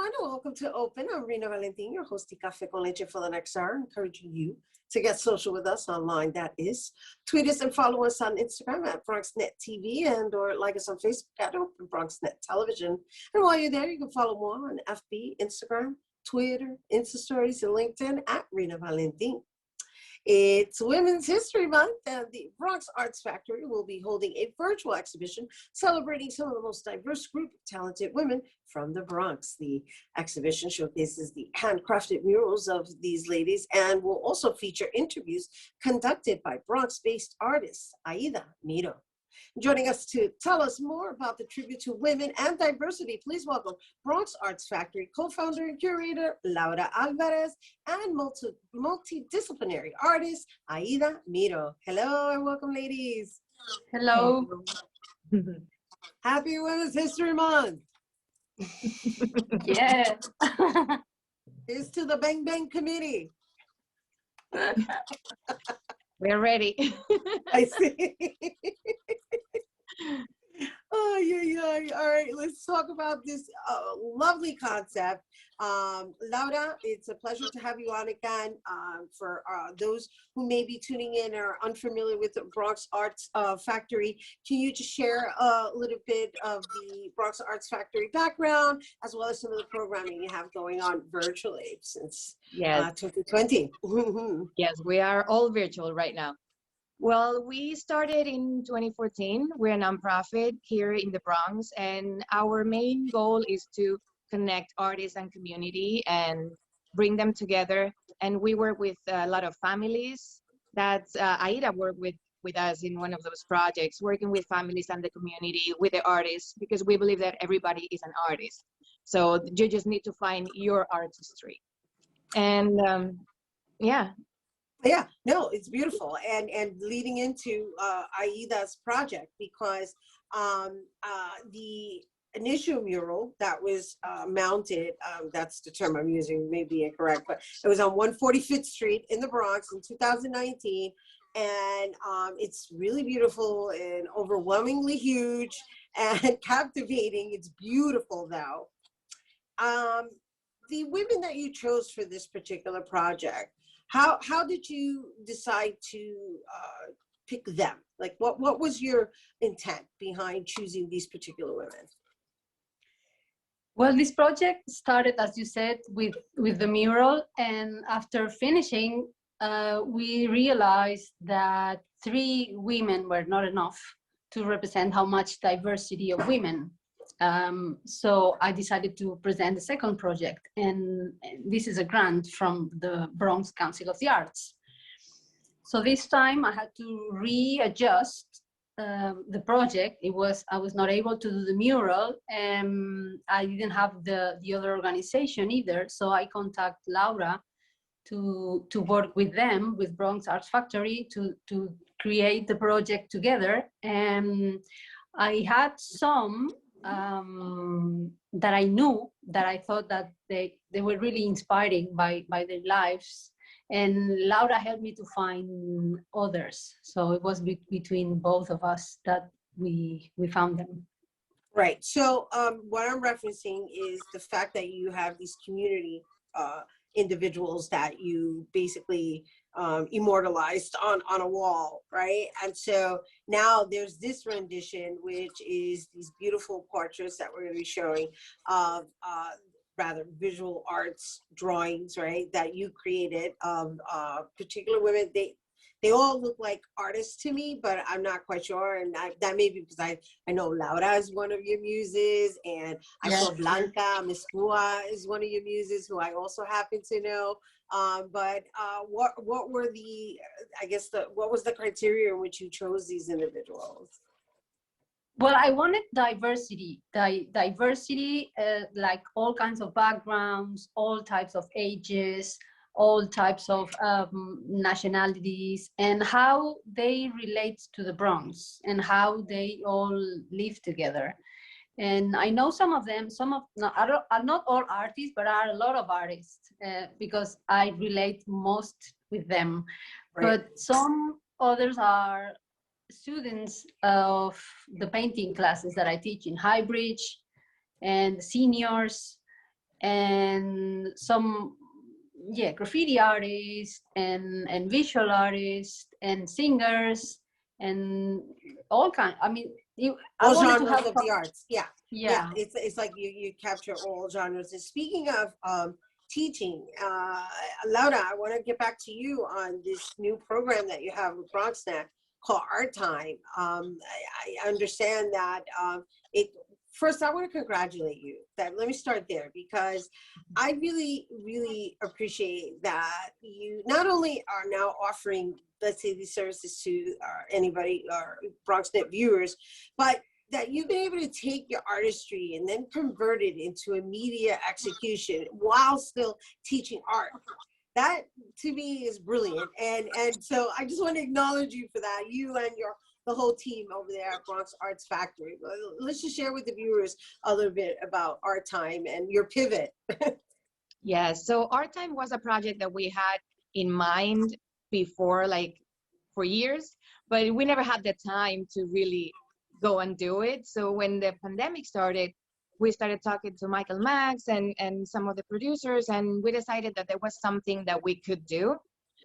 everyone, and welcome to Open. I'm Rhina Valentin, your host of Café con Leche for the next hour, encouraging you to get social with us online. That is, tweet us and follow us on Instagram at BronxNet TV and or like us on Facebook at Open BronxNet Television. And while you're there, you can follow more on FB, Instagram, Twitter, Insta Stories, and LinkedIn at Rhina Valentin. It's Women's History Month, and the BxArts Factory will be holding a virtual exhibition celebrating some of the most diverse group of talented women from the Bronx. The exhibition showcases the handcrafted murals of these ladies and will also feature interviews conducted by Bronx-based artist Aida Miró. Joining us to tell us more about the tribute to women and diversity, please welcome BxArts Factory Co-Founder and Curator Laura Alvarez and multidisciplinary artist Aida Miró. Hello and welcome, ladies. Hello. Happy Women's History Month. Yeah. Here's to the Bang Bang Committee. We're ready. I see. Oh, yeah. All right, let's talk about this lovely concept. Laura, it's a pleasure to have you on again. For those who may be tuning in or are unfamiliar with the BxArts Factory, can you just share a little bit of the BxArts Factory background, as well as some of the programming you have going on virtually since 2020? Yes, we are all virtual right now. Well, we started in 2014. We're a nonprofit here in the Bronx, and our main goal is to connect artists and community and bring them together. And we work with a lot of families. That's Aida worked with us in one of those projects, working with families and the community, with the artists, because we believe that everybody is an artist. So you just need to find your artistry. And Yeah, no, it's beautiful, and leading into Aida's project, because the initial mural that was mounted, that's the term I'm using, may be incorrect, but it was on 145th Street in the Bronx in 2019, and it's really beautiful and overwhelmingly huge and captivating. It's beautiful, though. The women that you chose for this particular project, how did you decide to pick them? Like, what was your intent behind choosing these particular women? Well, this project started, as you said, with the mural, and after finishing, we realized that 3 women were not enough to represent how much diversity of women. So I decided to present the second project, and this is a grant from the Bronx Council of the Arts. So this time I had to readjust the project. I was not able to do the mural, and I didn't have the other organization either. So I contacted Laura to work with them, with BxArts Factory, to create the project together. And I had some that I knew, that I thought that they were really inspiring by their lives, and Laura helped me to find others. So it was between both of us that we found them. Right. So what I'm referencing is the fact that you have these community individuals that you basically immortalized on a wall, right? And so now there's this rendition, which is these beautiful portraits that we're going to be showing of rather visual arts drawings, right, that you created of particular women. They all look like artists to me, but I'm not quite sure. And that may be because I know Laura is one of your muses, and I saw Blanca Miskua is one of your muses, who I also happen to know. But what were the, what was the criteria in which you chose these individuals? Well, I wanted diversity, diversity, like all kinds of backgrounds, all types of ages, all types of nationalities, and how they relate to the Bronx and how they all live together. And I know some of them, are not all artists, but are a lot of artists, because I relate most with them. Right. But some others are students of the painting classes that I teach in Highbridge, and seniors, and some, yeah, graffiti artists and visual artists and singers and all kind. I mean, I All wanted to genres have of the arts. Yeah. Yeah. yeah. It's like you capture all genres. And speaking of teaching, Laura, I want to get back to you on this new program that you have with BronxNet called Art Time. I understand that it. First, I want to congratulate you. Let me start there, because I really, really appreciate that you not only are now offering, let's say, these services to anybody or BronxNet viewers, but that you've been able to take your artistry and then convert it into a media execution while still teaching art. That to me is brilliant, and so I just want to acknowledge you for that, you and the whole team over there at BxArts Factory. Let's just share with the viewers a little bit about Art Time and your pivot. Yeah, so Art Time was a project that we had in mind before, like for years, but we never had the time to really go and do it. So when the pandemic started, we started talking to Michael Max and some of the producers, and we decided that there was something that we could do,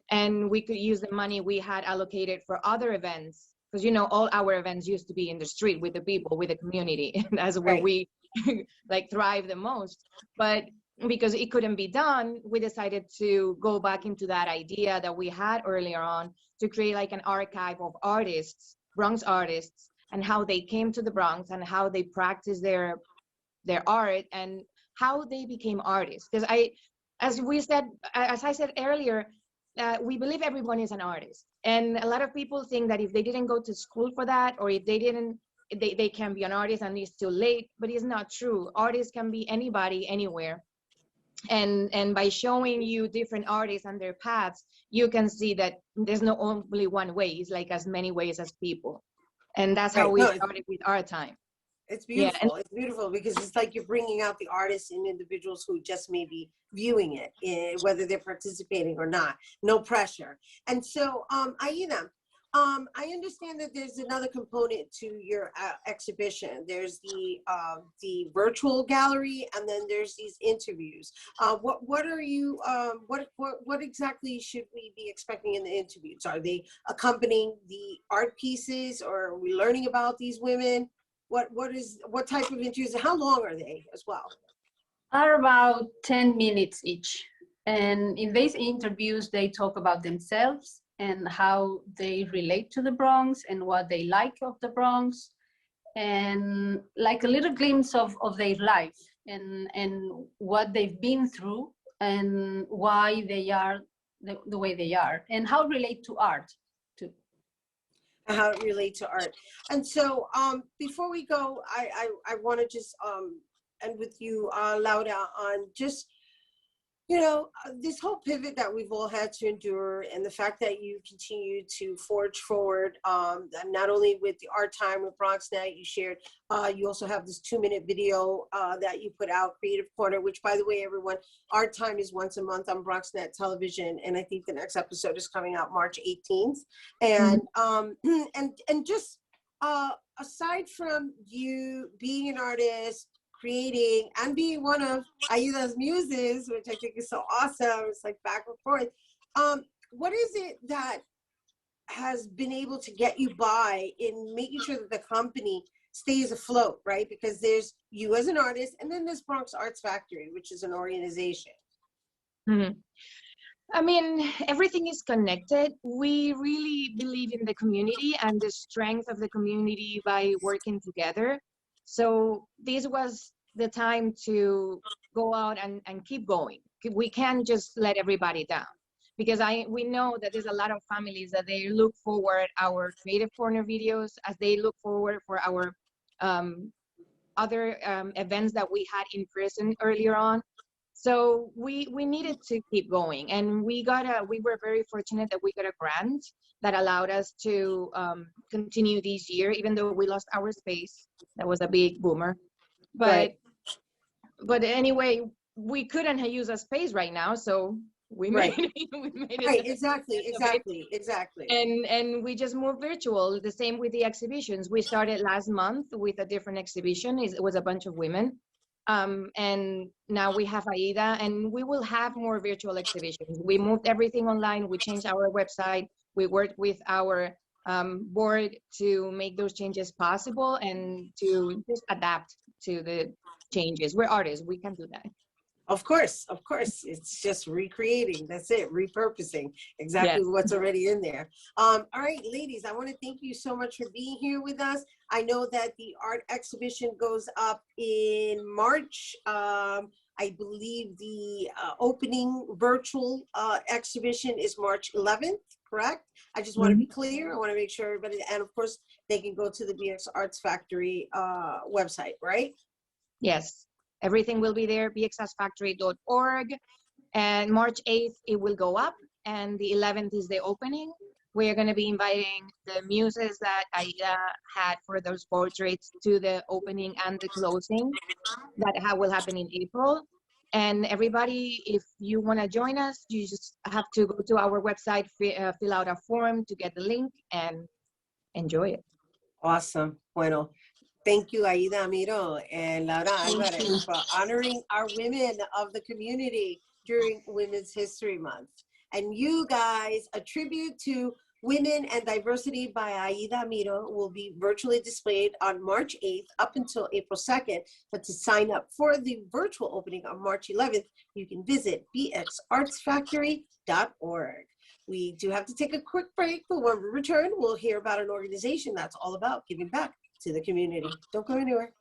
and we could use the money we had allocated for other events. Because, you know, all our events used to be in the street with the people, with the community. And that's where Right. we like thrive the most. But because it couldn't be done, we decided to go back into that idea that we had earlier on to create like an archive of artists, Bronx artists, and how they came to the Bronx and how they practiced their art and how they became artists. Because as I said earlier, we believe everyone is an artist, and a lot of people think that if they didn't go to school for that, or if they didn't, they can be an artist and it's too late. But it's not true. Artists can be anybody, anywhere. And by showing you different artists and their paths, you can see that there's not only one way. It's like as many ways as people, and that's how Right. we No, started with Art Time. it's Yeah, and beautiful. It's beautiful because it's like you're bringing out the artists and individuals who just may be viewing it, whether they're participating or not. No pressure. And so, Aida, I understand that there's another component to your exhibition. There's the virtual gallery, and then there's these interviews. What are you? What exactly should we be expecting in the interviews? Are they accompanying the art pieces, or are we learning about these women? What type of interviews? How long are they as well? Are about 10 minutes each. And in these interviews, they talk about themselves and how they relate to the Bronx and what they like of the Bronx, and like a little glimpse of their life and what they've been through and why they are the way they are, and how relate to art too. How it relate to art. And so before we go, I want to just end with you, Laura, on just, you know, this whole pivot that we've all had to endure, and the fact that you continue to forge forward, not only with the Art Time with BronxNet you shared, you also have this 2-minute video that you put out, Creative Corner, which, by the way, everyone, Art Time is once a month on BronxNet television, and I think the next episode is coming out March 18th. And and just aside from you being an artist, creating, and being one of Aida's muses, which I think is so awesome. It's like back and forth. What is it that has been able to get you by in making sure that the company stays afloat, right? Because there's you as an artist, and then there's BxArts Factory, which is an organization. Mm-hmm. I mean, everything is connected. We really believe in the community and the strength of the community by working together. So this was the time to go out and keep going. We can't just let everybody down, because we know that there's a lot of families that they look forward our Creative Corner videos, as they look forward for our other events that we had in person earlier on. So we needed to keep going, and we were very fortunate that we got a grant that allowed us to continue this year, even though we lost our space. That was a big boomer. Right. But anyway, we couldn't use a space right now, so we made it. Right, exactly. And we just moved virtual. The same with the exhibitions. We started last month with a different exhibition. It was a bunch of women. And now we have Aida, and we will have more virtual exhibitions. We moved everything online. We changed our website. We worked with our board to make those changes possible and to just adapt to the changes. We're artists. We can do that. Of course, of course. It's just recreating. That's it. Repurposing exactly Yes. what's already in there. All right, ladies, I want to thank you so much for being here with us. I know that the art exhibition goes up in March. I believe the opening virtual exhibition is March 11th, correct? I just want to be clear. I want to make sure everybody, and of course, they can go to the BxArts Factory website, right? Yes. Everything will be there, BxArtsFactory.org. And March 8th, it will go up. And the 11th is the opening. We're going to be inviting the muses that Aida had for those portraits to the opening and the closing. That will happen in April. And everybody, if you want to join us, you just have to go to our website, fill out a form to get the link, and enjoy it. Awesome. Bueno. Thank you, Aida Miró and Laura Alvarez, for honoring our women of the community during Women's History Month. And you guys, a tribute to Women and Diversity by Aida Miró will be virtually displayed on March 8th up until April 2nd. But to sign up for the virtual opening on March 11th, you can visit BxArtsFactory.org. We do have to take a quick break, but when we return, we'll hear about an organization that's all about giving back to the community. Don't go anywhere.